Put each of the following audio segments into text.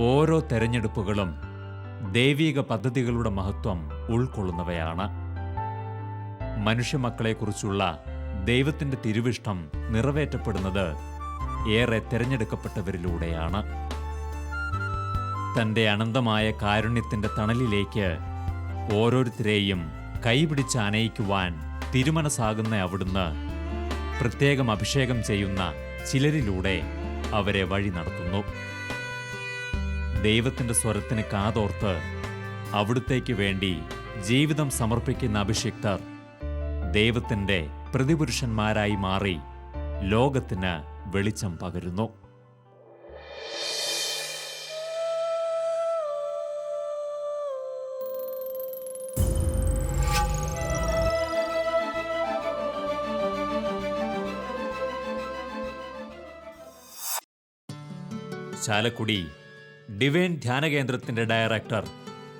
ഓരോ തെരഞ്ഞെടുപ്പുകളും ദൈവിക പദ്ധതികളുടെ മഹത്വം ഉൾക്കൊള്ളുന്നവയാണ്. മനുഷ്യമക്കളെക്കുറിച്ചുള്ള ദൈവത്തിൻ്റെ തിരുവിഷ്ടം നിറവേറ്റപ്പെടുന്നത് ഏറെ തിരഞ്ഞെടുക്കപ്പെട്ടവരിലൂടെയാണ്. തൻ്റെ അനന്തമായ കാരുണ്യത്തിൻ്റെ തണലിലേക്ക് ഓരോരുത്തരെയും കൈപിടിച്ച് അനയിക്കുവാൻ തിരുമനസ്സാകുന്ന അവിടുന്ന് പ്രത്യേകം അഭിഷേകം ചെയ്യുന്ന ചിലരിലൂടെ അവരെ വഴി നടത്തുന്നു. ദൈവത്തിൻ്റെ സ്വരത്തിന് കാതോർത്ത് അവിടുത്തേക്ക് വേണ്ടി ജീവിതം സമർപ്പിക്കുന്ന അഭിഷിക്തർ ദൈവത്തിൻ്റെ പ്രതിപുരുഷന്മാരായി മാറി ലോകത്തിന് വെളിച്ചം പകരുന്നു. ചാലക്കുടി ഡിവൈൻ ധ്യാനകേന്ദ്രത്തിൻ്റെ ഡയറക്ടർ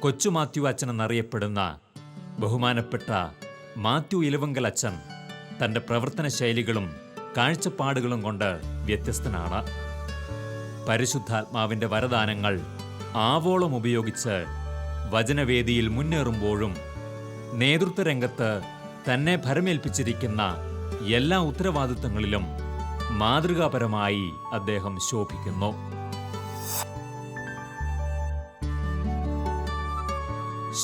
കൊച്ചു മാത്യു അച്ഛൻ എന്നറിയപ്പെടുന്ന ബഹുമാനപ്പെട്ട മാത്യു ഇലവങ്കൽ അച്ഛൻ തൻ്റെ പ്രവർത്തന ശൈലികളും കാഴ്ചപ്പാടുകളും കൊണ്ട് വ്യത്യസ്തനാണ്. പരിശുദ്ധാത്മാവിൻ്റെ വരദാനങ്ങൾ ആവോളം ഉപയോഗിച്ച് വചനവേദിയിൽ മുന്നേറുമ്പോഴും നേതൃത്വ രംഗത്ത് തന്നെ ഭരമേൽപ്പിച്ചിരിക്കുന്ന എല്ലാ ഉത്തരവാദിത്തങ്ങളിലും മാതൃകാപരമായി അദ്ദേഹം ശോഭിക്കുന്നു.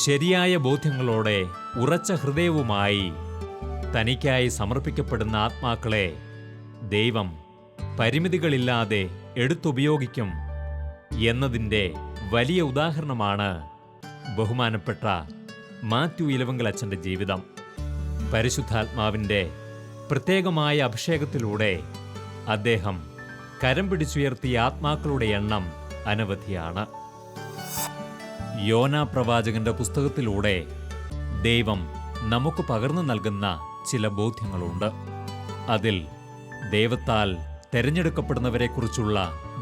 ശരിയായ ബോധ്യങ്ങളോടെ ഉറച്ച ഹൃദയവുമായി തനിക്കായി സമർപ്പിക്കപ്പെടുന്ന ആത്മാക്കളെ ദൈവം പരിമിതികളില്ലാതെ എടുത്തുപയോഗിക്കും എന്നതിൻ്റെ വലിയ ഉദാഹരണമാണ് ബഹുമാനപ്പെട്ട മാത്യു ഇലവങ്കൽ അച്ഛൻ്റെ ജീവിതം. പരിശുദ്ധാത്മാവിൻ്റെ പ്രത്യേകമായ അഭിഷേകത്തിലൂടെ അദ്ദേഹം കരം പിടിച്ചുയർത്തിയ ആത്മാക്കളുടെ എണ്ണം അനവധിയാണ്. യോനാ പ്രവാചകന്റെ പുസ്തകത്തിലൂടെ ദൈവം നമുക്ക് പകർന്നു നൽകുന്ന ചില ബോധ്യങ്ങളുണ്ട്. അതിൽ ദൈവത്താൽ തെരഞ്ഞെടുക്കപ്പെടുന്നവരെക്കുറിച്ചുള്ള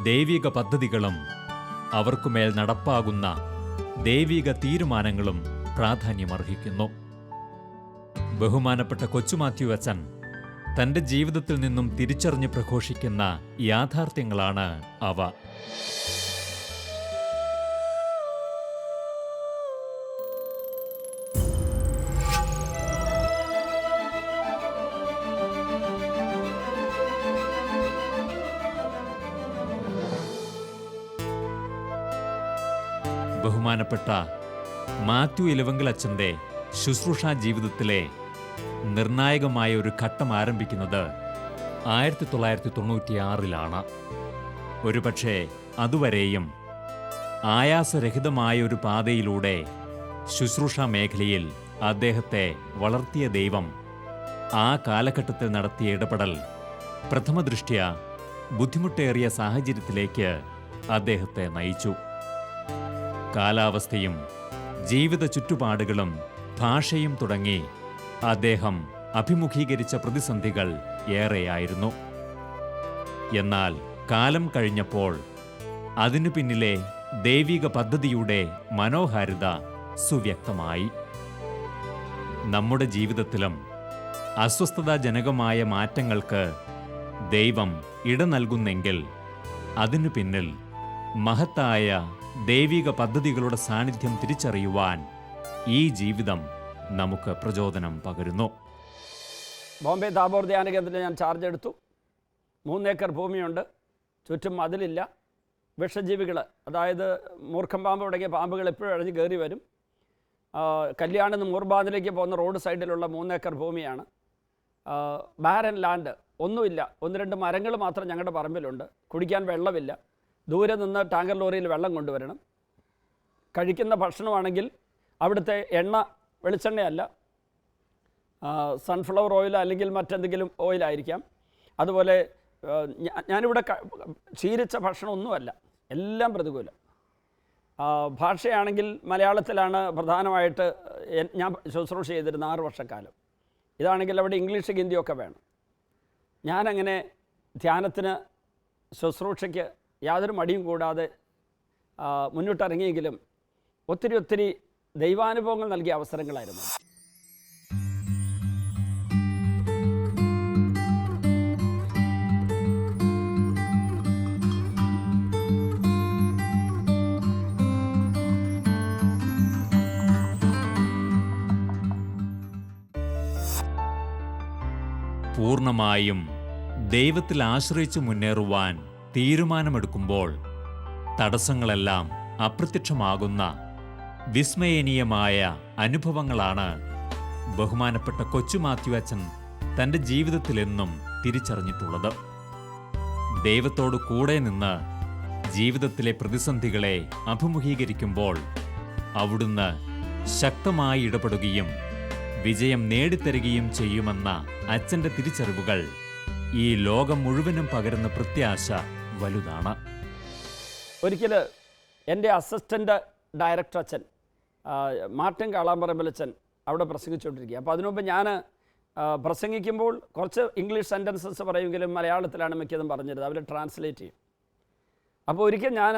ദൈവിക പദ്ധതികളും അവർക്കുമേൽ നടപ്പാകുന്ന ദൈവിക തീരുമാനങ്ങളും പ്രാധാന്യമർഹിക്കുന്നു. ബഹുമാനപ്പെട്ട കൊച്ചുമാത്യു അച്ഛൻ തൻ്റെ ജീവിതത്തിൽ നിന്നും തിരിച്ചറിഞ്ഞ് പ്രഘോഷിക്കുന്ന യാഥാർത്ഥ്യങ്ങളാണ് അവ. ബഹുമാനപ്പെട്ട മാത്യു ഇലവങ്കൽ അച്ഛൻ്റെ ശുശ്രൂഷാ ജീവിതത്തിലെ നിർണായകമായ ഒരു ഘട്ടം ആരംഭിക്കുന്നത് 1996 ഒരുപക്ഷെ അതുവരെയും ആയാസരഹിതമായ ഒരു പാതയിലൂടെ ശുശ്രൂഷാ മേഖലയിൽ അദ്ദേഹത്തെ വളർത്തിയ ദൈവം ആ കാലഘട്ടത്തിൽ നടത്തിയ ഇടപെടൽ പ്രഥമദൃഷ്ട്യാ ബുദ്ധിമുട്ടേറിയ സാഹചര്യത്തിലേക്ക് അദ്ദേഹത്തെ നയിച്ചു. കാലാവസ്ഥയും ജീവിത ചുറ്റുപാടുകളും ഭാഷയും തുടങ്ങി അദ്ദേഹം അഭിമുഖീകരിച്ച പ്രതിസന്ധികൾ ഏറെയായിരുന്നു. എന്നാൽ കാലം കഴിഞ്ഞപ്പോൾ അതിനു പിന്നിലെ ദൈവിക പദ്ധതിയുടെ മനോഹാരിത സുവ്യക്തമായി. നമ്മുടെ ജീവിതത്തിലും അസ്വസ്ഥതാജനകമായ മാറ്റങ്ങൾക്ക് ദൈവം ഇട നൽകുന്നെങ്കിൽ അതിനു പിന്നിൽ മഹത്തായ ദൈവിക പദ്ധതികളുടെ സാന്നിധ്യം തിരിച്ചറിയുവാൻ ഈ ജീവിതം നമുക്ക് പ്രചോദനം പകരുന്നു. ബോംബെ താബോർ ധ്യാന കേന്ദ്രത്തിൽ ഞാൻ ചാർജ് എടുത്തു. 3 ഏക്കർ ഭൂമിയുണ്ട്, ചുറ്റും മതിലില്ല. വിഷജീവികൾ, അതായത് മൂർഖം പാമ്പ് തുടങ്ങിയ പാമ്പുകൾ എപ്പോഴും അഴഞ്ഞ് കയറി വരും. കല്യാണിൽ നിന്ന് മൂർബാദിലേക്ക് പോകുന്ന റോഡ് സൈഡിലുള്ള 3 ഏക്കർ ഭൂമിയാണ്. ബാരൻ ലാൻഡ്, ഒന്നുമില്ല. 1-2 മരങ്ങൾ മാത്രം ഞങ്ങളുടെ പറമ്പിലുണ്ട്. കുടിക്കാൻ വെള്ളമില്ല. ദൂരെ നിന്ന് ടാങ്കർ ലോറിയിൽ വെള്ളം കൊണ്ടുവരണം. കഴിക്കുന്ന ഭക്ഷണമാണെങ്കിൽ അവിടുത്തെ എണ്ണ വെളിച്ചെണ്ണയല്ല, സൺഫ്ലവർ ഓയിൽ അല്ലെങ്കിൽ മറ്റെന്തെങ്കിലും ഓയിലായിരിക്കാം. അതുപോലെ ഞാനിവിടെ ശീലിച്ച ഭക്ഷണമൊന്നുമല്ല, എല്ലാം പ്രതികൂലം. ഭാഷയാണെങ്കിൽ മലയാളത്തിലാണ് പ്രധാനമായിട്ട് ഞാൻ ശുശ്രൂഷ ചെയ്തിരുന്ന 6 വർഷക്കാലം. ഇതാണെങ്കിൽ അവിടെ ഇംഗ്ലീഷ് ഹിന്ദിയൊക്കെ വേണം. ഞാനങ്ങനെ ധ്യാനത്തിന് ശുശ്രൂഷയ്ക്ക് യാതൊരു മടിയും കൂടാതെ മുന്നിട്ടിറങ്ങിയെങ്കിലും ഒത്തിരി ദൈവാനുഭവങ്ങൾ നൽകിയ അവസരങ്ങളായിരുന്നു. പൂർണ്ണമായും ദൈവത്തിൽ ആശ്രയിച്ച് മുന്നേറുവാൻ തീരുമാനമെടുക്കുമ്പോൾ തടസ്സങ്ങളെല്ലാം അപ്രത്യക്ഷമാകുന്ന വിസ്മയനീയമായ അനുഭവങ്ങളാണ് ബഹുമാനപ്പെട്ട കൊച്ചു മാത്യു അച്ഛൻ തൻ്റെ ജീവിതത്തിലെന്നും തിരിച്ചറിഞ്ഞിട്ടുള്ളത്. ദൈവത്തോട് കൂടെ നിന്ന് ജീവിതത്തിലെ പ്രതിസന്ധികളെ അഭിമുഖീകരിക്കുമ്പോൾ അവിടുന്ന് ശക്തമായി ഇടപെടുകയും വിജയം നേടിത്തരികയും ചെയ്യുമെന്ന അച്ഛൻ്റെ തിരിച്ചറിവുകൾ ഈ ലോകം മുഴുവനും പകരുന്ന പ്രത്യാശ വലുതാണ്. ഒരിക്കൽ എൻ്റെ അസിസ്റ്റൻ്റ് ഡയറക്ടർ അച്ഛൻ മാർട്ടിൻ കാളാമ്പറമ്പിലച്ഛൻ അവിടെ പ്രസംഗിച്ചുകൊണ്ടിരിക്കുക. അപ്പോൾ അതിനുമുമ്പ് ഞാൻ പ്രസംഗിക്കുമ്പോൾ കുറച്ച് ഇംഗ്ലീഷ് സെൻറ്റൻസസ് പറയുമെങ്കിലും മലയാളത്തിലാണ് മിക്കതും പറഞ്ഞിരുന്നത്. അവർ ട്രാൻസ്ലേറ്റ് ചെയ്യും. അപ്പോൾ ഒരിക്കൽ ഞാൻ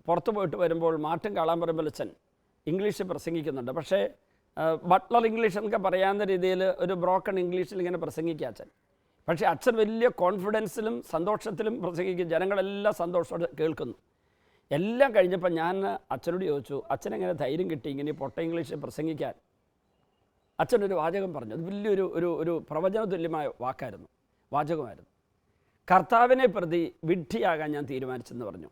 പുറത്തു പോയിട്ട് വരുമ്പോൾ മാർട്ടിൻ കാളാമ്പറമ്പിലച്ഛൻ ഇംഗ്ലീഷിൽ പ്രസംഗിക്കുന്നുണ്ട്. പക്ഷേ ബട്ട്ലർ ഇംഗ്ലീഷ് എന്നൊക്കെ പറയാവുന്ന രീതിയിൽ ഒരു ബ്രോക്കൺ ഇംഗ്ലീഷിൽ ഇങ്ങനെ പ്രസംഗിക്കുക അച്ഛൻ. പക്ഷേ അച്ഛൻ വലിയ കോൺഫിഡൻസിലും സന്തോഷത്തിലും പ്രസംഗിക്കും. ജനങ്ങളെല്ലാം സന്തോഷത്തോടെ കേൾക്കുന്നു. എല്ലാം കഴിഞ്ഞപ്പോൾ ഞാൻ അച്ഛനോട് ചോദിച്ചു, അച്ഛനെങ്ങനെ ധൈര്യം കിട്ടി ഇങ്ങനെ പൊട്ട ഇംഗ്ലീഷിൽ പ്രസംഗിക്കാൻ? അച്ഛനൊരു വാചകം പറഞ്ഞു. അത് വലിയൊരു ഒരു ഒരു പ്രവചനതുല്യമായ വാചകമായിരുന്നു. കർത്താവിനെ പ്രതി വിഡ്ഢിയാകാൻ ഞാൻ തീരുമാനിച്ചെന്ന് പറഞ്ഞു.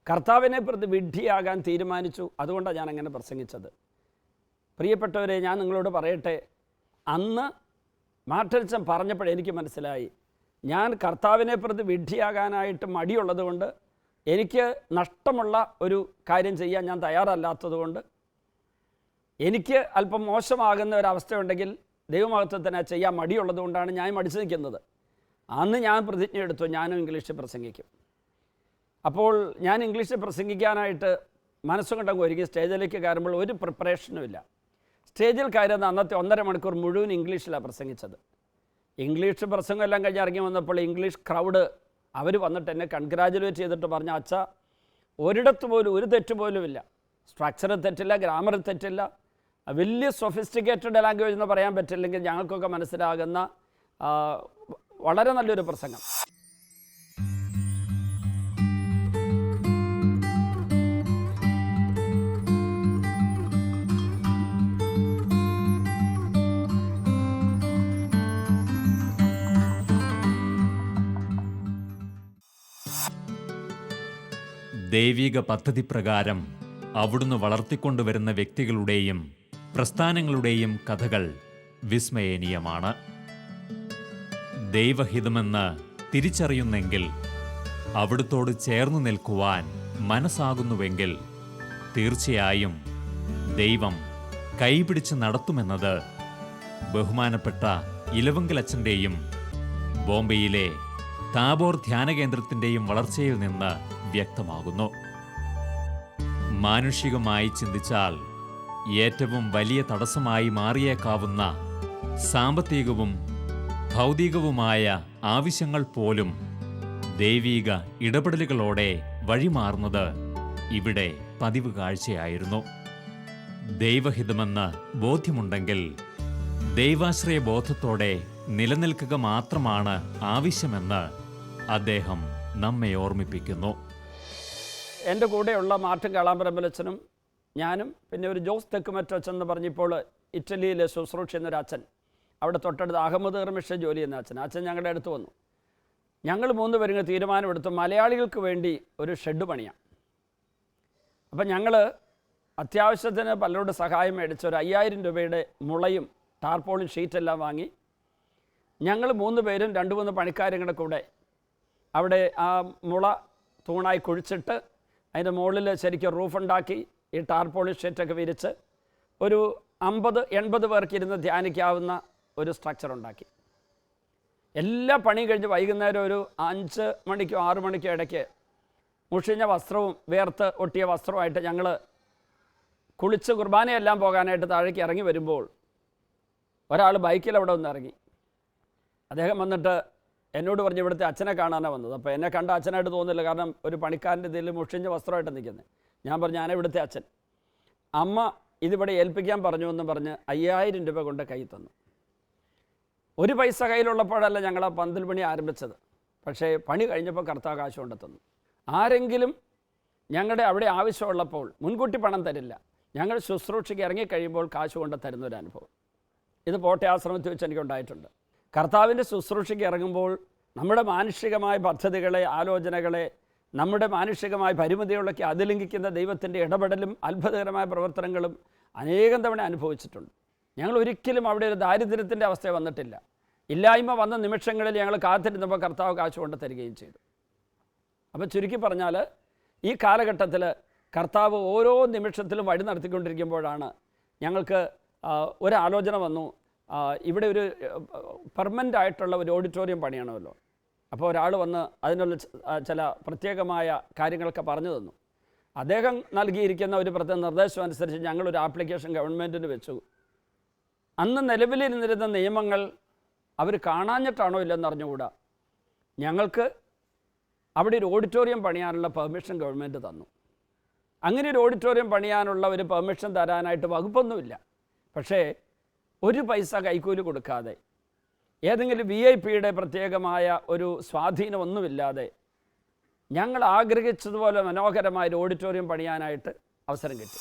കർത്താവിനെ പ്രതി വിഡ്ഢിയാകാൻ തീരുമാനിച്ചു, അതുകൊണ്ടാണ് ഞാൻ അങ്ങനെ പ്രസംഗിച്ചത്. പ്രിയപ്പെട്ടവരെ, ഞാൻ നിങ്ങളോട് പറയട്ടെ, അന്ന് മാർട്ടിൻ പറഞ്ഞപ്പോൾ എനിക്ക് മനസ്സിലായി, ഞാൻ കർത്താവിനെ പ്രതി വിഡ്ഢിയാകാനായിട്ട് മടിയുള്ളത് കൊണ്ട്, എനിക്ക് നഷ്ടമുള്ള ഒരു കാര്യം ചെയ്യാൻ ഞാൻ തയ്യാറല്ലാത്തതുകൊണ്ട്, എനിക്ക് അല്പം മോശമാകുന്ന ഒരവസ്ഥയുണ്ടെങ്കിൽ ദൈവമഹത്വത്തിന് ചെയ്യാൻ മടിയുള്ളത് കൊണ്ടാണ് ഞാൻ മടിച്ചു നിൽക്കുന്നത്. അന്ന് ഞാൻ പ്രതിജ്ഞ എടുത്തു, ഞാനും ഇംഗ്ലീഷിൽ പ്രസംഗിക്കും. അപ്പോൾ ഞാൻ ഇംഗ്ലീഷിൽ പ്രസംഗിക്കാനായിട്ട് മനസ്സുകൊണ്ടങ്ങ് ഒരുങ്ങി സ്റ്റേജിലേക്ക് കയറുമ്പോൾ ഒരു പ്രിപ്പറേഷനും ഇല്ല. സ്റ്റേജിൽ കയറുന്ന അന്നത്തെ 1.5 മണിക്കൂർ മുഴുവൻ ഇംഗ്ലീഷിലാണ് പ്രസംഗിച്ചത്. ഇംഗ്ലീഷ് പ്രസംഗം എല്ലാം കഴിഞ്ഞ് ഇറങ്ങി വന്നപ്പോൾ ഇംഗ്ലീഷ് ക്രൗഡ് അവർ വന്നിട്ട് എന്നെ കൺഗ്രാജുലേറ്റ് ചെയ്തിട്ട് പറഞ്ഞു, അച്ഛാ, ഒരിടത്ത് പോലും ഒരു തെറ്റ് പോലും ഇല്ല. സ്ട്രക്ചറിൽ തെറ്റില്ല, ഗ്രാമറിൽ തെറ്റില്ല, വലിയ സൊഫിസ്റ്റിക്കേറ്റഡ് ലാംഗ്വേജ് എന്ന് പറയാൻ പറ്റില്ലെങ്കിൽ ഞങ്ങൾക്കൊക്കെ മനസ്സിലാകുന്ന വളരെ നല്ലൊരു പ്രസംഗം. ദൈവിക പദ്ധതി പ്രകാരം അവിടുന്ന് വളർത്തിക്കൊണ്ടുവരുന്ന വ്യക്തികളുടെയും പ്രസ്ഥാനങ്ങളുടെയും കഥകൾ വിസ്മയനീയമാണ്. ദൈവഹിതമെന്ന് തിരിച്ചറിയുന്നെങ്കിൽ, അവിടുത്തോട് ചേർന്നു നിൽക്കുവാൻ മനസ്സാകുന്നുവെങ്കിൽ, തീർച്ചയായും ദൈവം കൈപിടിച്ച് നടത്തുമെന്നത് ബഹുമാനപ്പെട്ട ഇലവുങ്കലച്ഛൻ്റെയും ബോംബെയിലെ താബോർ ധ്യാനകേന്ദ്രത്തിൻ്റെയും വളർച്ചയിൽ നിന്ന് വ്യക്തമാകുന്നു. മാനുഷികമായി ചിന്തിച്ചാൽ ഏറ്റവും വലിയ തടസ്സമായി മാറിയേക്കാവുന്ന സാമ്പത്തികവും ഭൗതികവുമായ ആവശ്യങ്ങൾ പോലും ദൈവീക ഇടപെടലുകളോടെ വഴിമാറുന്നത് ഇവിടെ പതിവ് കാഴ്ചയായിരുന്നു. ദൈവഹിതമെന്ന് ബോധ്യമുണ്ടെങ്കിൽ ദൈവാശ്രയ ബോധത്തോടെ നിലനിൽക്കുക മാത്രമാണ് ആവശ്യമെന്ന് അദ്ദേഹം നമ്മെ ഓർമ്മിപ്പിക്കുന്നു. എൻ്റെ കൂടെയുള്ള മാർട്ടിൻ കാളാമ്പറമ്പിലച്ഛനും ഞാനും പിന്നെ ഒരു ജോസ് തെക്കുമറ്റച്ഛൻ എന്ന് പറഞ്ഞപ്പോൾ ഇറ്റലിയിലെ ശുശ്രൂഷ എന്നൊരു അച്ഛൻ, അവിടെ തൊട്ടടുത്ത് അഹമ്മദ് ഹർമിഷ ജോലി എന്ന അച്ഛൻ ഞങ്ങളുടെ അടുത്ത് വന്നു. ഞങ്ങൾ 3 പേരും തീരുമാനമെടുത്തു, മലയാളികൾക്ക് വേണ്ടി ഒരു ഷെഡ് പണിയാം. അപ്പം ഞങ്ങൾ അത്യാവശ്യത്തിന് പലരോട് സഹായം മേടിച്ച് ഒരു 5000 രൂപയുടെ മുളയും ടാർപോളിൻ ഷീറ്റെല്ലാം വാങ്ങി ഞങ്ങൾ 3 പേരും 2-3 പണിക്കാരും കൂടെ അവിടെ ആ മുള തൂണായി കുഴിച്ചിട്ട് അതിൻ്റെ മുകളിൽ ശരിക്കും റൂഫുണ്ടാക്കി ഈ ടാർപോളിൻ ഷീറ്റൊക്കെ വിരിച്ച് ഒരു 50-80 പേർക്ക് ഇരുന്ന് ധ്യാനിക്കാവുന്ന ഒരു സ്ട്രക്ചർ ഉണ്ടാക്കി. എല്ലാ പണിയും കഴിഞ്ഞ് വൈകുന്നേരം ഒരു 5 മണിക്കോ 6 മണിക്കോ ഇടയ്ക്ക് മുഷിഞ്ഞ വസ്ത്രവും വേർത്ത് ഒട്ടിയ വസ്ത്രവുമായിട്ട് ഞങ്ങൾ കുളിച്ച് കുർബാനയെല്ലാം പോകാനായിട്ട് താഴേക്ക് ഇറങ്ങി വരുമ്പോൾ ഒരാൾ ബൈക്കിൽ അവിടെ ഒന്ന് ഇറങ്ങി. അദ്ദേഹം വന്നിട്ട് എന്നോട് പറഞ്ഞ് ഇവിടുത്തെ അച്ഛനെ കാണാനാണ് വന്നത്. അപ്പോൾ എന്നെ കണ്ട അച്ഛനായിട്ട് തോന്നില്ല, കാരണം ഒരു പണിക്കാരൻ്റെ ഇതിൽ മുഷിഞ്ഞ വസ്ത്രമായിട്ട് നിൽക്കുന്നത്. ഞാൻ പറഞ്ഞു, ഞാൻ ഇവിടുത്തെ അച്ഛൻ, അമ്മ ഇതിവിടെ ഏൽപ്പിക്കാൻ പറഞ്ഞു എന്ന് പറഞ്ഞ് 5000 രൂപ കൊണ്ട് കൈ തന്നു. ഒരു പൈസ കയ്യിലുള്ളപ്പോഴല്ല ഞങ്ങൾ ആ പന്തൽ പണി ആരംഭിച്ചത്. പക്ഷേ പണി കഴിഞ്ഞപ്പോൾ കർത്താവ് കാശ് കൊണ്ട് തന്നു. ആരെങ്കിലും ഞങ്ങളുടെ അവിടെ ആവശ്യമുള്ളപ്പോൾ മുൻകൂട്ടി പണം തരില്ല, ഞങ്ങൾ ശുശ്രൂഷയ്ക്ക് ഇറങ്ങിക്കഴിയുമ്പോൾ കാശ് കൊണ്ട് തരുന്നൊരനുഭവം. ഇത് പോട്ടെ ആശ്രമത്തിൽ വെച്ച് എനിക്കുണ്ടായിട്ടുണ്ട്. കർത്താവിൻ്റെ ശുശ്രൂഷയ്ക്ക് ഇറങ്ങുമ്പോൾ നമ്മുടെ മാനുഷികമായ പദ്ധതികളെ, ആലോചനകളെ, നമ്മുടെ മാനുഷികമായ പരിമിതികളൊക്കെ അതിലംഘിക്കുന്ന ദൈവത്തിൻ്റെ ഇടപെടലും അത്ഭുതകരമായ പ്രവർത്തനങ്ങളും അനേകം തവണ അനുഭവിച്ചിട്ടുണ്ട്. ഞങ്ങൾ ഒരിക്കലും അവിടെ ഒരു ദാരിദ്ര്യത്തിൻ്റെ അവസ്ഥ വന്നിട്ടില്ല. ഇല്ലായ്മ വന്ന നിമിഷങ്ങളിൽ ഞങ്ങൾ കാത്തിരുന്നപ്പോൾ കർത്താവ് കാശ് കൊണ്ട് തരികയും ചെയ്തു. അപ്പോൾ ചുരുക്കി പറഞ്ഞാൽ ഈ കാലഘട്ടത്തിൽ കർത്താവ് ഓരോ നിമിഷത്തിലും വഴി നടത്തിക്കൊണ്ടിരിക്കുമ്പോഴാണ് ഞങ്ങൾക്ക് ഒരാലോചന വന്നു. ഇവിടെ ഒരു പെർമനൻ്റ് ആയിട്ടുള്ള ഒരു ഓഡിറ്റോറിയം പണിയണമല്ലോ. അപ്പോൾ ഒരാൾ വന്ന് അതിനുള്ള ചില പ്രത്യേകമായ കാര്യങ്ങളൊക്കെ പറഞ്ഞു തന്നു. അദ്ദേഹം നൽകിയിരിക്കുന്ന ഒരു പ്രത്യേക നിർദ്ദേശം അനുസരിച്ച് ഞങ്ങളൊരു ആപ്ലിക്കേഷൻ ഗവൺമെൻറ്റിന് വെച്ചു. അന്ന് നിലവിലിരുന്നിരുന്ന നിയമങ്ങൾ അവർ കാണാഞ്ഞിട്ടാണോ ഇല്ലെന്ന് അറിഞ്ഞുകൂടാ. ഞങ്ങൾക്ക് അവിടെ ഒരു ഓഡിറ്റോറിയം പണിയാനുള്ള പെർമിഷൻ ഗവൺമെൻറ് തന്നു. അങ്ങനെ ഒരു ഓഡിറ്റോറിയം പണിയാനുള്ള ഒരു പെർമിഷൻ തരാനായിട്ട് വകുപ്പൊന്നുമില്ല. പക്ഷേ ഒരു പൈസ കൈക്കൂലി കൊടുക്കാതെ, ഏതെങ്കിലും VIP-യുടെ പ്രത്യേകമായ ഒരു സ്വാധീനമൊന്നുമില്ലാതെ ഞങ്ങൾ ആഗ്രഹിച്ചതുപോലെ മനോഹരമായ ഒരു ഓഡിറ്റോറിയം പണിയാനായിട്ട് അവസരം കിട്ടി.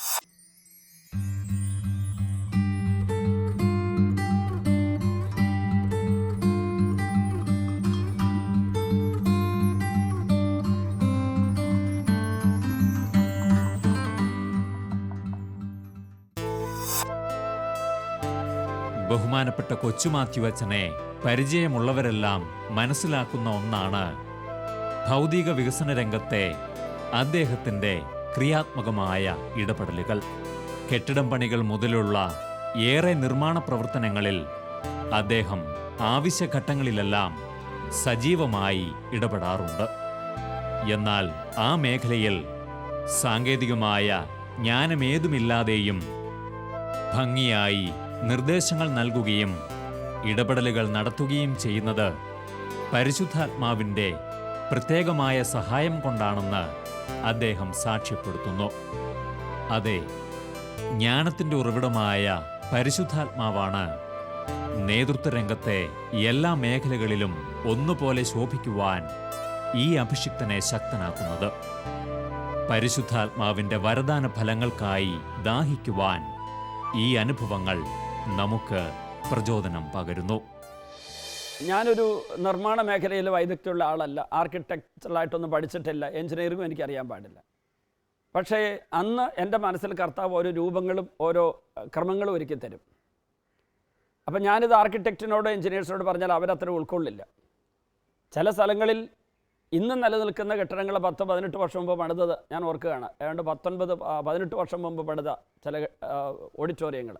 ബഹുമാനപ്പെട്ട കൊച്ചുമാത്യു അച്ഛനെ പരിചയമുള്ളവരെല്ലാം മനസ്സിലാക്കുന്ന ഒന്നാണ് ഭൗതിക വികസന രംഗത്തെ അദ്ദേഹത്തിൻ്റെ ക്രിയാത്മകമായ ഇടപെടലുകൾ. കെട്ടിടം പണികൾ മുതലുള്ള ഏറെ നിർമ്മാണ പ്രവർത്തനങ്ങളിൽ അദ്ദേഹം ആവശ്യഘട്ടങ്ങളിലെല്ലാം സജീവമായി ഇടപെടാറുണ്ട്. എന്നാൽ ആ മേഖലയിൽ സാങ്കേതികമായ ജ്ഞാനമേതുമില്ലാതെയും ഭംഗിയായി നിർദ്ദേശങ്ങൾ നൽകുകയും ഇടപെടലുകൾ നടത്തുകയും ചെയ്യുന്നത് പരിശുദ്ധാത്മാവിൻ്റെ പ്രത്യേകമായ സഹായം കൊണ്ടാണെന്ന് അദ്ദേഹം സാക്ഷ്യപ്പെടുത്തുന്നു. അതെ, ജ്ഞാനത്തിൻ്റെ ഉറവിടമായ പരിശുദ്ധാത്മാവാണ് നേതൃത്വ രംഗത്തെ എല്ലാ മേഖലകളിലും ഒന്നുപോലെ ശോഭിക്കുവാൻ ഈ അഭിഷിക്തനെ ശക്തനാക്കുന്നത്. പരിശുദ്ധാത്മാവിൻ്റെ വരദാന ഫലങ്ങൾക്കായി ദാഹിക്കുവാൻ ഈ അനുഭവങ്ങൾ നമുക്ക് പ്രചോദനം പകരുന്നു. ഞാനൊരു നിർമ്മാണ മേഖലയിൽ വൈദഗ്ധ്യമുള്ള ആളല്ല. ആർക്കിടെക്ചറലായിട്ടൊന്നും പഠിച്ചിട്ടില്ല. എഞ്ചിനീയറിംഗും എനിക്കറിയാൻ പാടില്ല. പക്ഷേ അന്ന് എൻ്റെ മനസ്സിൽ കർത്താവ് ഓരോ രൂപങ്ങളും ഓരോ ക്രമങ്ങളും ഒരുക്കി തരും. അപ്പം ഞാനിത് ആർക്കിടെക്റ്റിനോട് എഞ്ചിനീയേഴ്സിനോട് പറഞ്ഞാൽ അവരത്ര ഉൾക്കൊള്ളില്ല. ചില സ്ഥലങ്ങളിൽ ഇന്ന് നിലനിൽക്കുന്ന കെട്ടിടങ്ങൾ 10-18 വർഷം മുമ്പ് പണിതത് ഞാൻ ഓർക്കുകയാണ്. ഏതാണ്ട് 19-18 വർഷം മുമ്പ് പണിത ചില ഓഡിറ്റോറിയങ്ങൾ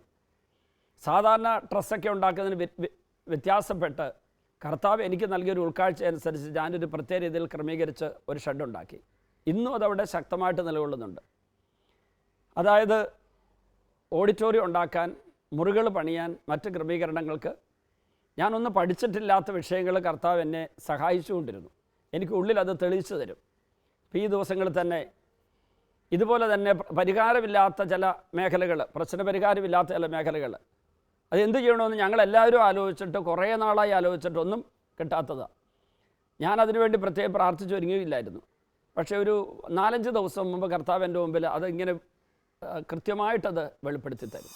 സാധാരണ ട്രസ്സൊക്കെ ഉണ്ടാക്കുന്നതിന് വ്യത്യാസപ്പെട്ട് കർത്താവ് എനിക്ക് നൽകിയൊരു ഉൾക്കാഴ്ച അനുസരിച്ച് ഞാനൊരു പ്രത്യേക രീതിയിൽ ക്രമീകരിച്ച് ഒരു ഷെഡ് ഉണ്ടാക്കി. ഇന്നും അതവിടെ ശക്തമായിട്ട് നിലകൊള്ളുന്നുണ്ട്. അതായത് ഓഡിറ്റോറിയം ഉണ്ടാക്കാൻ, മുറികൾ പണിയാൻ, മറ്റ് ക്രമീകരണങ്ങൾക്ക് ഞാനൊന്നും പഠിച്ചിട്ടില്ലാത്ത വിഷയങ്ങൾ കർത്താവ് എന്നെ സഹായിച്ചുകൊണ്ടിരുന്നു. എനിക്ക് ഉള്ളിൽ അത് തെളിയിച്ചു തരും. ഈ ദിവസങ്ങളിൽ തന്നെ ഇതുപോലെ തന്നെ പരിഹാരമില്ലാത്ത ചില മേഖലകൾ, പ്രശ്നപരിഹാരമില്ലാത്ത ചില മേഖലകൾ, അതെന്ത് ചെയ്യണമെന്ന് ഞങ്ങളെല്ലാവരും ആലോചിച്ചിട്ട് കുറേ നാളായി ആലോചിച്ചിട്ടൊന്നും കിട്ടാത്തതാണ്. ഞാനതിനുവേണ്ടി പ്രത്യേകം പ്രാർത്ഥിച്ചു ഒരുങ്ങിയില്ലായിരുന്നു. പക്ഷേ ഒരു 4-5 ദിവസം മുമ്പ് കർത്താവ് എൻ്റെ മുമ്പിൽ അതിങ്ങനെ കൃത്യമായിട്ടത് വെളിപ്പെടുത്തി തരും.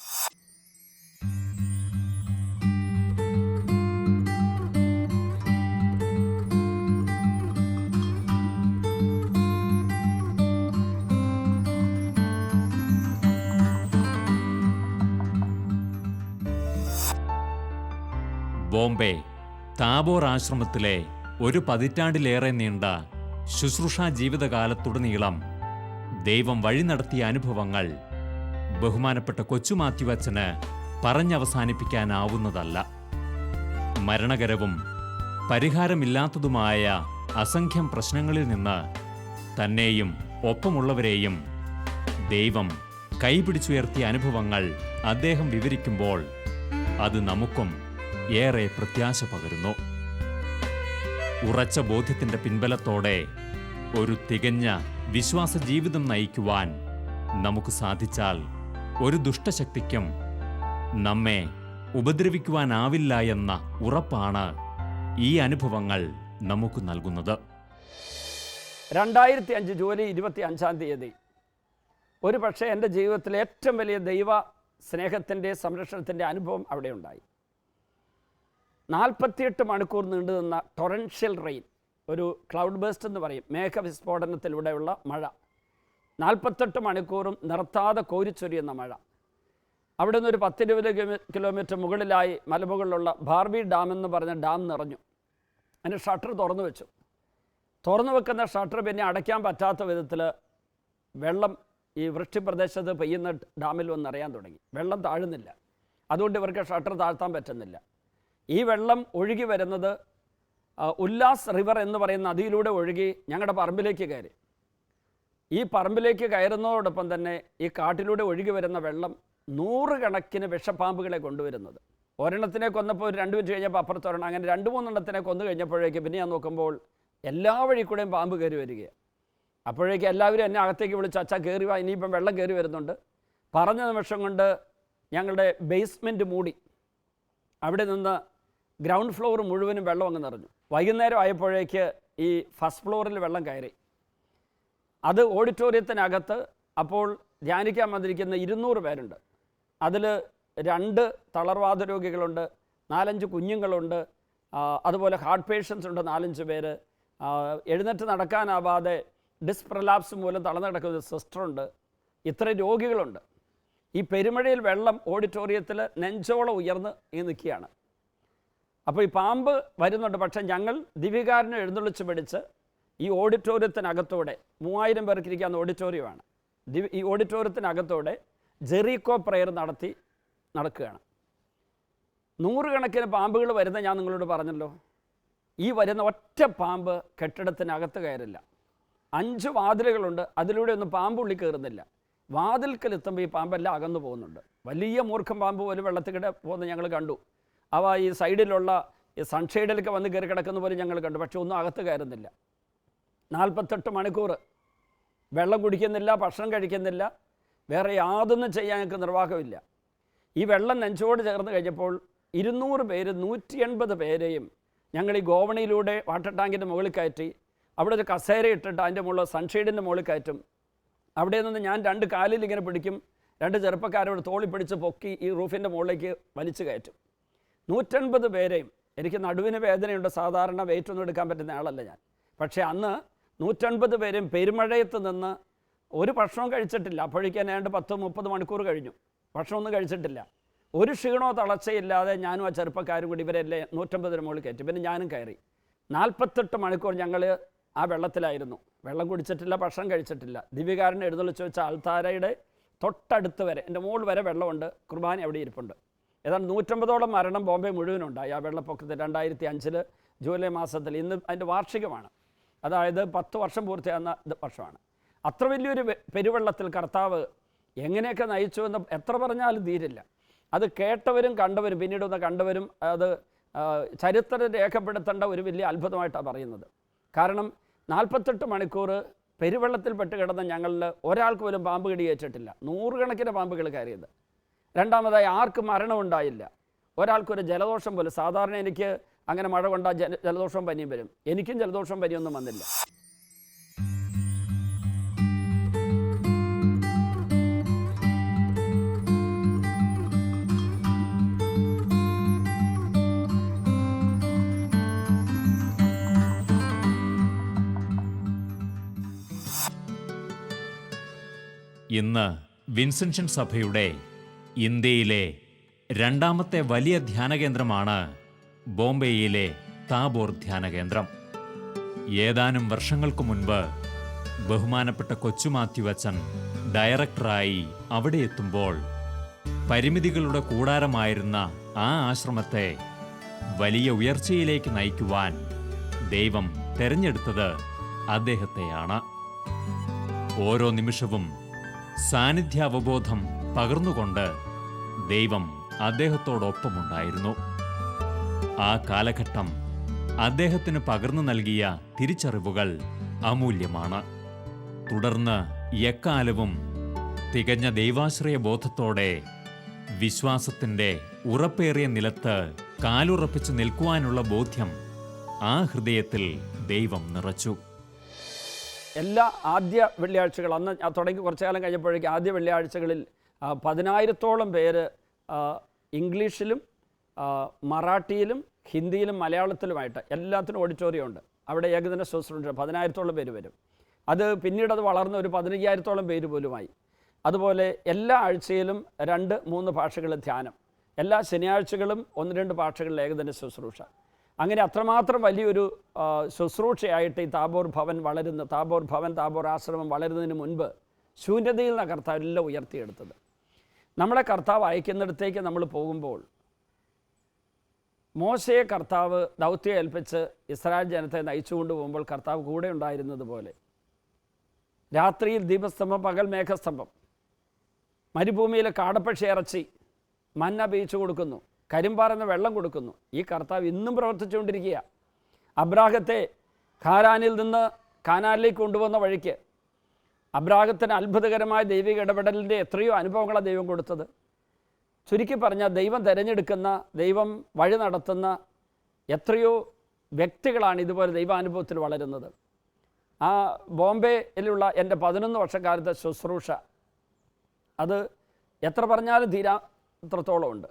ബോംബെ താബോർ ആശ്രമത്തിലെ ഒരു പതിറ്റാണ്ടിലേറെ നീണ്ട ശുശ്രൂഷാ ജീവിതകാലത്തുടനീളം ദൈവം വഴി നടത്തിയ അനുഭവങ്ങൾ ബഹുമാനപ്പെട്ട കൊച്ചുമാത്യു അച്ഛന് പറഞ്ഞവസാനിപ്പിക്കാനാവുന്നതല്ല. മരണകരവും പരിഹാരമില്ലാത്തതുമായ അസംഖ്യം പ്രശ്നങ്ങളിൽ നിന്ന് തന്നെയും ഒപ്പമുള്ളവരെയും ദൈവം കൈപിടിച്ചുയർത്തിയ അനുഭവങ്ങൾ അദ്ദേഹം വിവരിക്കുമ്പോൾ അത് നമുക്കും ഏറെ പ്രത്യാശ പകരുന്നു. ഉറച്ച ബോധ്യത്തിൻ്റെ പിൻബലത്തോടെ ഒരു തികഞ്ഞ വിശ്വാസ ജീവിതം നയിക്കുവാൻ നമുക്ക് സാധിച്ചാൽ ഒരു ദുഷ്ടശക്തിക്കും നമ്മെ ഉപദ്രവിക്കുവാനാവില്ല എന്ന ഉറപ്പാണ് ഈ അനുഭവങ്ങൾ നമുക്ക് നൽകുന്നത്. 2005 ജൂലൈ 25 ഒരു പക്ഷേ എൻ്റെ ജീവിതത്തിലെ ഏറ്റവും വലിയ ദൈവ സ്നേഹത്തിൻ്റെ സംരക്ഷണത്തിൻ്റെ അനുഭവം അവിടെ ഉണ്ടായി. 48 മണിക്കൂർ നീണ്ടു നിന്ന ടൊറൻഷ്യൽ റെയിൻ, ഒരു ക്ലൗഡ് ബേസ്റ്റ് എന്ന് പറയും, മേഘവിസ്ഫോടനത്തിലൂടെയുള്ള മഴ. 48 മണിക്കൂറും നിർത്താതെ കോരിച്ചൊരിയുന്ന മഴ. അവിടെ നിന്ന് ഒരു 10-20 കിലോമീറ്റർ മുകളിലായി മലമുകളിലുള്ള ബാർബി ഡാം എന്ന് പറഞ്ഞ ഡാം നിറഞ്ഞു. അതിന് ഷട്ടർ തുറന്നു വെച്ചു. തുറന്നു വെക്കുന്ന ഷട്ടർ പിന്നെ അടയ്ക്കാൻ പറ്റാത്ത വിധത്തിൽ വെള്ളം ഈ വൃഷ്ടിപ്രദേശത്ത് പെയ്യുന്ന ഡാമിൽ വന്നറിയാൻ തുടങ്ങി. വെള്ളം താഴുന്നില്ല. അതുകൊണ്ട് ഇവർക്ക് ഷട്ടർ താഴ്ത്താൻ പറ്റുന്നില്ല. ഈ വെള്ളം ഒഴുകി വരുന്നത് ഉല്ലാസ് റിവർ എന്ന് പറയുന്ന നദിയിലൂടെ ഒഴുകി ഞങ്ങളുടെ പറമ്പിലേക്ക് കയറി. ഈ പറമ്പിലേക്ക് കയറുന്നതോടൊപ്പം തന്നെ ഈ കാട്ടിലൂടെ ഒഴുകി വരുന്ന വെള്ളം 100 കണക്കിന് വിഷപ്പാമ്പുകളെ കൊണ്ടുവരുന്നത്. ഒരെണ്ണത്തിനെ കൊന്നപ്പോൾ ഒരു 2 മിനിറ്റ് കഴിഞ്ഞപ്പോൾ അപ്പുറത്തൊരെണ്ണം, അങ്ങനെ 2-3 എണ്ണത്തിനെ കൊന്നു കഴിഞ്ഞപ്പോഴേക്ക് പിന്നെ ഞാൻ നോക്കുമ്പോൾ എല്ലാ വഴി കൂടെയും പാമ്പ് കയറി വരികയാണ്. അപ്പോഴേക്ക് എല്ലാവരും എന്നെ അകത്തേക്ക് വിളിച്ച്, അച്ഛാ കയറി വാ, ഇനിയിപ്പം വെള്ളം കയറി വരുന്നുണ്ട്. പറഞ്ഞ നിമിഷം കൊണ്ട് ഞങ്ങളുടെ ബേസ്മെൻറ്റ് മൂടി. അവിടെ നിന്ന് ഗ്രൗണ്ട് ഫ്ലോർ മുഴുവനും വെള്ളം അങ്ങ് നിറഞ്ഞു. വൈകുന്നേരം ആയപ്പോഴേക്ക് ഈ ഫസ്റ്റ് ഫ്ലോറിൽ വെള്ളം കയറി. അത് ഓഡിറ്റോറിയത്തിനകത്ത് അപ്പോൾ ധ്യാനിക്കാൻ വന്നിരിക്കുന്ന 200 പേരുണ്ട്. അതിൽ 2 തളർവാദ രോഗികളുണ്ട്, 4-5 കുഞ്ഞുങ്ങളുണ്ട്, അതുപോലെ ഹാർട്ട് പേഷ്യൻസ് ഉണ്ട് 4-5 പേര്, എഴുന്നേറ്റ് നടക്കാനാവാതെ ഡിസ്ക് പ്രലാപ്സ് മൂലം തളർന്നു കിടക്കുന്ന ഒരു സിസ്റ്ററുണ്ട്. ഇത്ര രോഗികളുണ്ട്. ഈ പെരുമഴയിൽ വെള്ളം ഓഡിറ്റോറിയത്തിൽ നെഞ്ചോളം ഉയർന്ന് നിൽക്കുകയാണ്. അപ്പോൾ ഈ പാമ്പ് വരുന്നുണ്ട്. പക്ഷേ ഞങ്ങൾ ദിവ്യകാരുണ്യം എഴുന്നള്ളിച്ച് പിടിച്ച് ഈ ഓഡിറ്റോറിയത്തിനകത്തൂടെ 3000 പേർക്ക് ഇരിക്കാവുന്ന ഓഡിറ്റോറിയമാണ്. ഈ ഓഡിറ്റോറിയത്തിനകത്തൂടെ ജെറിക്കോ പ്രെയർ നടക്കുകയാണ്. 100 കണക്കിന് പാമ്പുകൾ വരുന്ന ഞാൻ നിങ്ങളോട് പറഞ്ഞല്ലോ. ഈ വരുന്ന ഒറ്റ പാമ്പ് കെട്ടിടത്തിനകത്ത് കയറില്ല. 5 വാതിലുകളുണ്ട്. അതിലൂടെ ഒന്നും പാമ്പ് ഉള്ളിൽ കയറുന്നില്ല. വാതിൽക്കലെത്തുമ്പോൾ ഈ പാമ്പെല്ലാം അകന്നു പോകുന്നുണ്ട്. വലിയ മൂർഖം പാമ്പ് പോലും വെള്ളത്തിക്കിടെ പോകുന്നത് ഞങ്ങൾ കണ്ടു. അവ ഈ സൈഡിലുള്ള ഈ സൺഷെയ്ഡിലൊക്കെ വന്ന് കയറി കിടക്കുന്ന പോലെ ഞങ്ങൾ കണ്ടു. പക്ഷെ ഒന്നും അകത്ത് കയറുന്നില്ല. 48 മണിക്കൂർ വെള്ളം കുടിക്കുന്നില്ല, ഭക്ഷണം കഴിക്കുന്നില്ല, വേറെ യാതൊന്നും ചെയ്യാൻ ഞങ്ങൾക്ക് നിർവാഹമില്ല. ഈ വെള്ളം നെഞ്ചോട് ചേർന്ന് കഴിഞ്ഞപ്പോൾ 200 പേര് 180 പേരെയും ഞങ്ങൾ ഈ ഗോവണിയിലൂടെ വാട്ടർ ടാങ്കിൻ്റെ മുകളിൽ കയറ്റി. അവിടെ ഒരു കസേര ഇട്ടിട്ട് അതിൻ്റെ മുകളിൽ സൺഷെയ്ഡിൻ്റെ മുകളിൽ കയറ്റും. അവിടെ നിന്ന് ഞാൻ 2 കാലിൽ ഇങ്ങനെ പിടിക്കും. 2 ചെറുപ്പക്കാരോട് തോളി പിടിച്ച് പൊക്കി ഈ റൂഫിൻ്റെ മുകളിലേക്ക് വലിച്ചു കയറ്റും. 180 പേരെയും. എനിക്ക് നടുവിന് വേദനയുണ്ട്. സാധാരണ വെയിറ്റ് ഒന്നും എടുക്കാൻ പറ്റുന്ന ആളല്ല ഞാൻ. പക്ഷേ അന്ന് 180 പേരും പെരുമഴയത്ത് നിന്ന് ഒരു ഭക്ഷണവും കഴിച്ചിട്ടില്ല. അപ്പോഴേക്കും ഏതാണ്ട് 10-30 മണിക്കൂർ കഴിഞ്ഞു. ഭക്ഷണമൊന്നും കഴിച്ചിട്ടില്ല. ഒരു ക്ഷീണമോ തളർച്ചയില്ലാതെ ഞാനും ആ ചെറുപ്പക്കാരും കൂടി ഇവരെല്ലാം 150 മുകളിൽ കയറ്റി. പിന്നെ ഞാനും കയറി. 48 മണിക്കൂർ ഞങ്ങൾ ആ വെള്ളത്തിലായിരുന്നു. വെള്ളം കുടിച്ചിട്ടില്ല, ഭക്ഷണം കഴിച്ചിട്ടില്ല. ദിവ്യകാരുണ്യം എഴുന്നള്ളിച്ച് വെച്ച ആൾത്താരയുടെ തൊട്ടടുത്ത് വരെ, എൻ്റെ മുകളിൽ വരെ വെള്ളമുണ്ട്. കുർബാന അവിടെ ഇരിപ്പുണ്ട്. ഏതാണ്ട് 150ഓളം മരണം ബോംബെ മുഴുവനുണ്ടായി ആ വെള്ളപ്പൊക്കത്തിൽ. 2005 ജൂലൈ മാസത്തിൽ. ഇന്ന് അതിൻ്റെ വാർഷികമാണ്. അതായത് 10 വർഷം പൂർത്തിയാകുന്ന വർഷമാണ്. അത്ര വലിയൊരു പെരുവെള്ളത്തിൽ കർത്താവ് എങ്ങനെയൊക്കെ നയിച്ചു എന്ന് എത്ര പറഞ്ഞാലും തീരില്ല. അത് കേട്ടവരും കണ്ടവരും, പിന്നീട് ഒന്ന് കണ്ടവരും അത് ചരിത്രം രേഖപ്പെടുത്തേണ്ട ഒരു വലിയ അത്ഭുതമായിട്ടാണ് പറയുന്നത്. കാരണം 48 മണിക്കൂർ പെരുവെള്ളത്തിൽ പെട്ട് കിടന്ന ഞങ്ങളിൽ ഒരാൾക്ക് പോലും പാമ്പ് കടിയേറ്റിട്ടില്ല. 100 കണക്കിന് പാമ്പുകൾ കയറിയത്. രണ്ടാമതായി ആർക്കും മരണമുണ്ടായില്ല. ഒരാൾക്കൊരു ജലദോഷം പോലും. സാധാരണ എനിക്ക് അങ്ങനെ മഴ കൊണ്ടാൽ ജലദോഷവും പനിയും വരും. എനിക്കും ജലദോഷവും പനിയൊന്നും വന്നില്ല. ഇന്ന് വിൻസെൻഷൻ സഭയുടെ ഇന്ത്യയിലെ 2ാമത്തെ വലിയ ധ്യാനകേന്ദ്രമാണ് ബോംബെയിലെ താബോർ ധ്യാനകേന്ദ്രം. ഏതാനും വർഷങ്ങൾക്ക് മുൻപ് ബഹുമാനപ്പെട്ട കൊച്ചു മാത്യു അച്ഛൻ ഡയറക്ടറായി അവിടെ എത്തുമ്പോൾ പരിമിതികളുടെ കൂടാരമായിരുന്ന ആ ആശ്രമത്തെ വലിയ ഉയർച്ചയിലേക്ക് നയിക്കുവാൻ ദൈവം തെരഞ്ഞെടുത്തത് അദ്ദേഹത്തെയാണ്. ഓരോ നിമിഷവും സാന്നിധ്യാവബോധം പകർന്നുകൊണ്ട് ദൈവം അദ്ദേഹത്തോടൊപ്പമുണ്ടായിരുന്നു. ആ കാലഘട്ടം അദ്ദേഹത്തിന് പകർന്നു നൽകിയ തിരിച്ചറിവുകൾ അമൂല്യമാണ്. തുടർന്ന് എക്കാലവും തികഞ്ഞ ദൈവാശ്രയ ബോധത്തോടെ വിശ്വാസത്തിൻ്റെ ഉറപ്പേറിയ നിലത്ത് കാലുറപ്പിച്ച് നിൽക്കുവാനുള്ള ബോധ്യം ആ ഹൃദയത്തിൽ ദൈവം നിറച്ചു. എല്ലാ ആദ്യ വെള്ളിയാഴ്ചകൾ അന്ന് തുടങ്ങി കുറച്ചു കാലം കഴിഞ്ഞപ്പോഴേക്കും ആദ്യ വെള്ളിയാഴ്ചകളിൽ 10,000-ഓളം പേര് ഇംഗ്ലീഷിലും മറാഠിയിലും ഹിന്ദിയിലും മലയാളത്തിലുമായിട്ട് എല്ലാത്തിനും ഓഡിറ്റോറിയം ഉണ്ട്. അവിടെ ഏകദിന ശുശ്രൂഷ 10,000-ഓളം പേര് വരും. അത് പിന്നീടത് വളർന്ന് ഒരു 15,000-ഓളം പേര് പോലുമായി. അതുപോലെ എല്ലാ ആഴ്ചയിലും 2-3 ഭാഷകൾ ധ്യാനം, എല്ലാ ശനിയാഴ്ചകളും 1-2 ഭാഷകളിൽ ഏകദിന ശുശ്രൂഷ. അങ്ങനെ അത്രമാത്രം വലിയൊരു ശുശ്രൂഷയായിട്ട് ഈ താബോർ ഭവൻ താബോർ ആശ്രമം വളരുന്നതിന് മുൻപ് ശൂന്യതയിൽ നിന്ന് കർത്താവെല്ലാം ഉയർത്തിയെടുത്തത്. നമ്മളെ കർത്താവ് അയക്കുന്നിടത്തേക്ക് നമ്മൾ പോകുമ്പോൾ മോശയെ കർത്താവ് ദൗത്യം ഏൽപ്പിച്ച് ഇസ്രായേൽ ജനത്തെ നയിച്ചുകൊണ്ട് പോകുമ്പോൾ കർത്താവ് കൂടെ ഉണ്ടായിരുന്നത് പോലെ രാത്രിയിൽ ദീപസ്തംഭം, പകൽ മേഘസ്തംഭം, മരുഭൂമിയിലെ കാടപ്പക്ഷി ഇറച്ചി, മന്ന പെയ്ച്ചു കൊടുക്കുന്നു, കരിമ്പാറുന്ന വെള്ളം കൊടുക്കുന്നു. ഈ കർത്താവ് ഇന്നും പ്രവർത്തിച്ചുകൊണ്ടിരിക്കുക. അബ്രാഹത്തെ ഖാരാനിൽ നിന്ന് കാനാനിലേക്ക് കൊണ്ടുവന്ന വഴിക്ക് അബ്രാഹത്തിന് അത്ഭുതകരമായ ദൈവിക ഇടപെടലിൻ്റെ എത്രയോ അനുഭവങ്ങളാണ് ദൈവം കൊടുത്തത്. ചുരുക്കി പറഞ്ഞാൽ ദൈവം തിരഞ്ഞെടുക്കുന്ന, ദൈവം വഴി നടത്തുന്ന എത്രയോ വ്യക്തികളാണ് ഇതുപോലെ ദൈവാനുഭവത്തിൽ വളരുന്നത്. ആ ബോംബെയിലുള്ള എൻ്റെ 11 വർഷക്കാലത്തെ ശുശ്രൂഷ അത് എത്ര പറഞ്ഞാലും തീരാത്രത്തോളം ഉണ്ട്.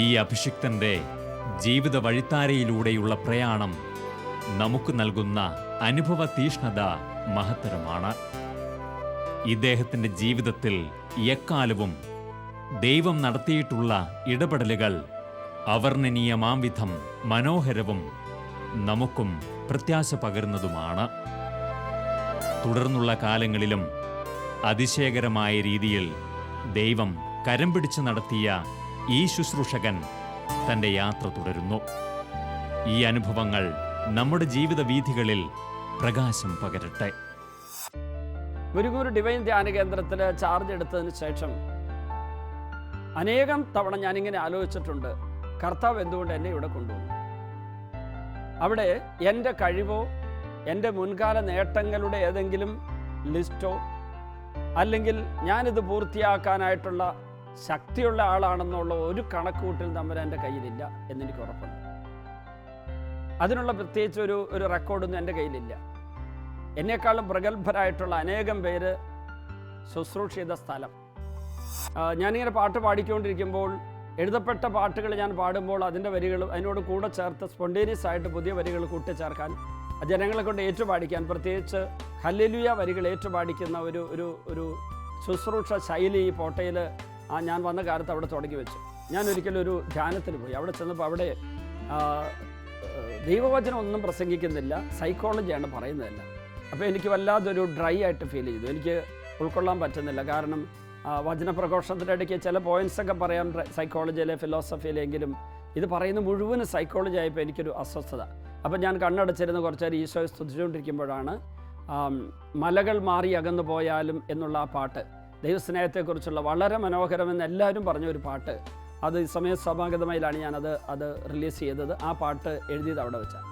ഈ അഭിഷിക്തന്റെ ജീവിത വഴിത്താരയിലൂടെയുള്ള പ്രയാണം നമുക്ക് നൽകുന്ന അനുഭവ തീഷ്ണത മഹത്തരമാണ്. ഇദ്ദേഹത്തിൻ്റെ ജീവിതത്തിൽ എക്കാലവും ദൈവം നടത്തിയിട്ടുള്ള ഇടപെടലുകൾ അവർണ്ണനീയമാം വിധം മനോഹരവും നമുക്കും പ്രത്യാശ പകരുന്നതുമാണ്. തുടർന്നുള്ള കാലങ്ങളിലും അതിശയകരമായ രീതിയിൽ ദൈവം കരം പിടിച്ച് നടത്തിയ ഈ ശുശ്രൂഷകൻ തൻ്റെ യാത്ര തുടരുന്നു. ഈ അനുഭവങ്ങൾ നമ്മുടെ ജീവിത വീഥികളിൽ പ്രകാശം പകരട്ടെ. ഗുരുഗുരു ഡിവൈൻ ധ്യാന കേന്ദ്രത്തിൽ ചാർജ് എടുത്തതിന് ശേഷം അനേകം തവണ ഞാനിങ്ങനെ ആലോചിച്ചിട്ടുണ്ട്, കർത്താവ് എന്തുകൊണ്ട് എന്നെ ഇവിടെ കൊണ്ടുവന്നു. അവിടെ എൻ്റെ കഴിവോ എൻ്റെ മുൻകാല നേട്ടങ്ങളുടെ ഏതെങ്കിലും ലിസ്റ്റോ അല്ലെങ്കിൽ ഞാനിത് പൂർത്തിയാക്കാനായിട്ടുള്ള ശക്തിയുള്ള ആളാണെന്നുള്ള ഒരു കണക്കുകൂട്ടിൽ തമ്മിൽ എൻ്റെ കയ്യിലില്ല എന്നെനിക്ക് ഉറപ്പുണ്ട്. അതിനുള്ള പ്രത്യേകിച്ച് ഒരു റെക്കോർഡൊന്നും എൻ്റെ കയ്യിലില്ല. എന്നെക്കാളും പ്രഗത്ഭരായിട്ടുള്ള അനേകം പേര് ശുശ്രൂഷ ചെയ്ത സ്ഥലം. ഞാനിങ്ങനെ പാട്ട് പാടിക്കൊണ്ടിരിക്കുമ്പോൾ എഴുതപ്പെട്ട പാട്ടുകൾ ഞാൻ പാടുമ്പോൾ അതിൻ്റെ വരികൾ അതിനോട് കൂടെ ചേർത്ത് സ്പോണ്ടേനിയസ് ആയിട്ട് പുതിയ വരികൾ കൂട്ടിച്ചേർക്കാൻ, ജനങ്ങളെ കൊണ്ട് ഏറ്റുപാടിക്കാൻ, പ്രത്യേകിച്ച് ഹല്ലേലൂയ വരികൾ ഏറ്റുപാടിക്കുന്ന ഒരു ശുശ്രൂഷ ശൈലി ഈ പോട്ടയിൽ ഞാൻ വന്ന കാലത്ത് അവിടെ തുടങ്ങി വെച്ചു. ഞാൻ ഒരിക്കലും ഒരു ധ്യാനത്തിന് പോയി. അവിടെ ചെന്നപ്പോൾ അവിടെ ദൈവവചനം ഒന്നും പ്രസംഗിക്കുന്നില്ല, സൈക്കോളജിയാണ് പറയുന്നതല്ല. അപ്പോൾ എനിക്ക് വല്ലാതൊരു ഡ്രൈ ആയിട്ട് ഫീൽ ചെയ്തു. എനിക്ക് ഉൾക്കൊള്ളാൻ പറ്റുന്നില്ല. കാരണം വചനപ്രഘോഷണത്തിൻ്റെ ഇടയ്ക്ക് ചില പോയിൻറ്റ്സൊക്കെ പറയാം സൈക്കോളജിയിലെ, ഫിലോസഫിയിലെങ്കിലും ഇത് പറയുന്ന മുഴുവനും സൈക്കോളജി ആയപ്പോൾ എനിക്കൊരു അസ്വസ്ഥത. അപ്പം ഞാൻ കണ്ണടച്ചിരുന്ന് കുറച്ച് നേരം ഈശോയെ സ്തുതിച്ചുകൊണ്ടിരിക്കുമ്പോഴാണ് മലകൾ മാറി അകന്നു പോയാലും എന്നുള്ള ആ പാട്ട്, ദൈവസ്നേഹത്തെക്കുറിച്ചുള്ള വളരെ മനോഹരമെന്ന് എല്ലാവരും പറഞ്ഞ ഒരു പാട്ട്, അത് സമയ സമാഗതമായിലാണ് ഞാനത് റിലീസ് ചെയ്തത്. ആ പാട്ട് എഴുതിയത് അവിടെ വെച്ചാണ്.